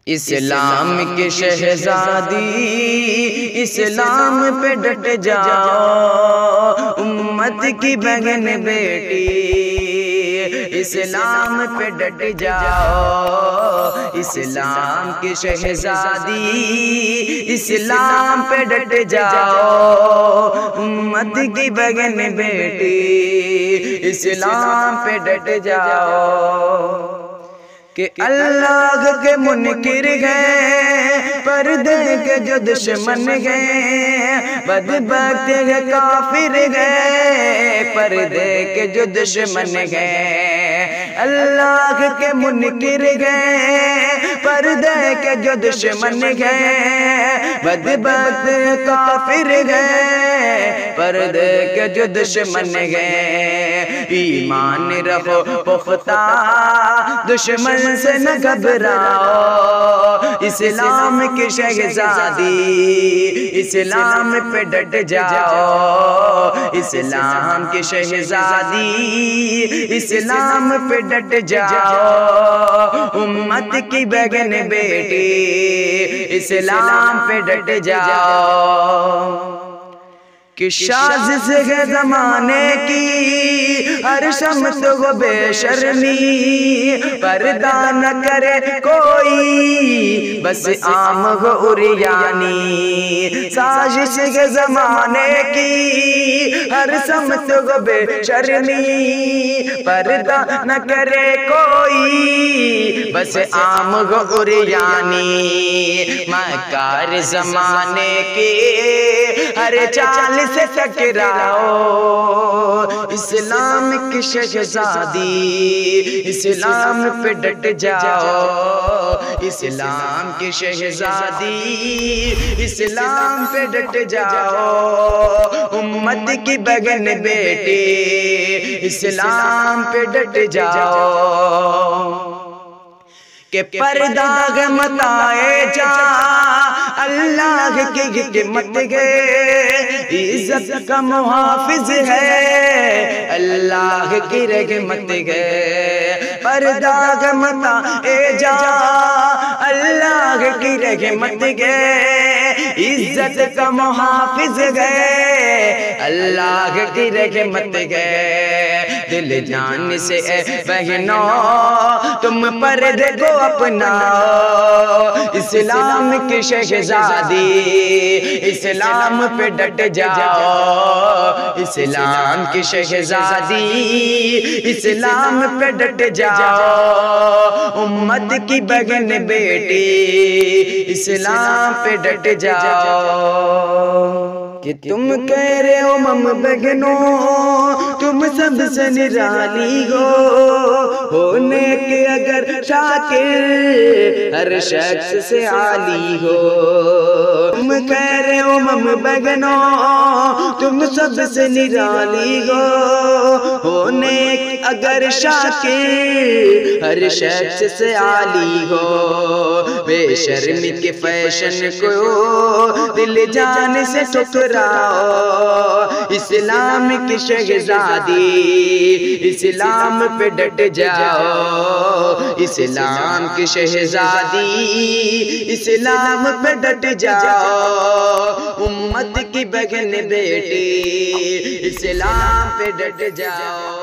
اسلام کی شہزادی اسلام پہ ڈٹ جاؤ، امت کی بہن بیٹی اسلام پہ ڈٹ جاؤ، اسلام کی شہزادی اسلام پہ ڈٹ جاؤ، امت کی بہن بیٹی اسلام پہ ڈٹ جاؤ۔ کہ اللہ کے منکر گئے، پردے کے جو دشمن گئے، بدبخت کے کافر گئے، پردے کے جو دشمن گئے، اللہ کے منکر گئے، پردے کے جو دشمن گئے، بدبخت کافر گئے، پردے کے جو دشمن گئے۔ ایمان رکھو پختہ، دشمن سے نہ گھبراؤ، اسلام کی شہزادی اسلام پہ ڈٹ جاؤ، اسلام کی شہزادی اسلام پہ ڈٹ جاؤ، امت کی بہن بیٹی اسلام پہ ڈٹ جاؤ۔ کہ سازش ہے زمانے کی ہر شمت و بے شرمی، پردہ نہ کرے کوئی بس عام ہو عریانی، سازش ہے زمانے کی ہر شمت و بے شرمی، پردہ نہ کرے کوئی بس عام ہو عریانی، مکار زمانے کی ہر چال سے ٹکراؤ، اسلام کی شہزادی اسلام پہ ڈٹ جاؤ، اسلام کی شہزادی اسلام پہ ڈٹ جاؤ، امت کی بہن بیٹی اسلام پہ ڈٹ جاؤ۔ کہ پردہ مت آئے جا، اللہ کی حکمت ہے، عزت کا محافظ ہے، اللہ کی رحمت ہے، پردہ مت آئے جا، اللہ کی رحمت ہے، عزت کا محافظ ہے، اللہ کی رحمت ہے۔ دل جان سے اے بہنوں تم پردے کو اپناؤ، اسلام کی شہزادی اسلام پہ ڈٹ جاؤ، اسلام کی شہزادی اسلام پہ ڈٹ جاؤ، امت کی بہن بیٹی اسلام پہ ڈٹ جاؤ۔ کہ تم کہہ رہے ہو مم بہنوں تم سب سے نرالی ہونے کے اگر شاکر ہر شخص سے عالی ہو، تم کہہ رہے ہو مم بہنوں تم سب سے نرالی ہونے اگر شاکر ہر شخص سے عالی ہو، بے شرمی کے فیشن کو دل جان سے ٹکراؤ، اسلام کی شہزادی اسلام پہ ڈٹ جاؤ، اسلام کی شہزادی اسلام پہ ڈٹ جاؤ، امت کی بہن بیٹی اسلام پہ ڈٹ جاؤ۔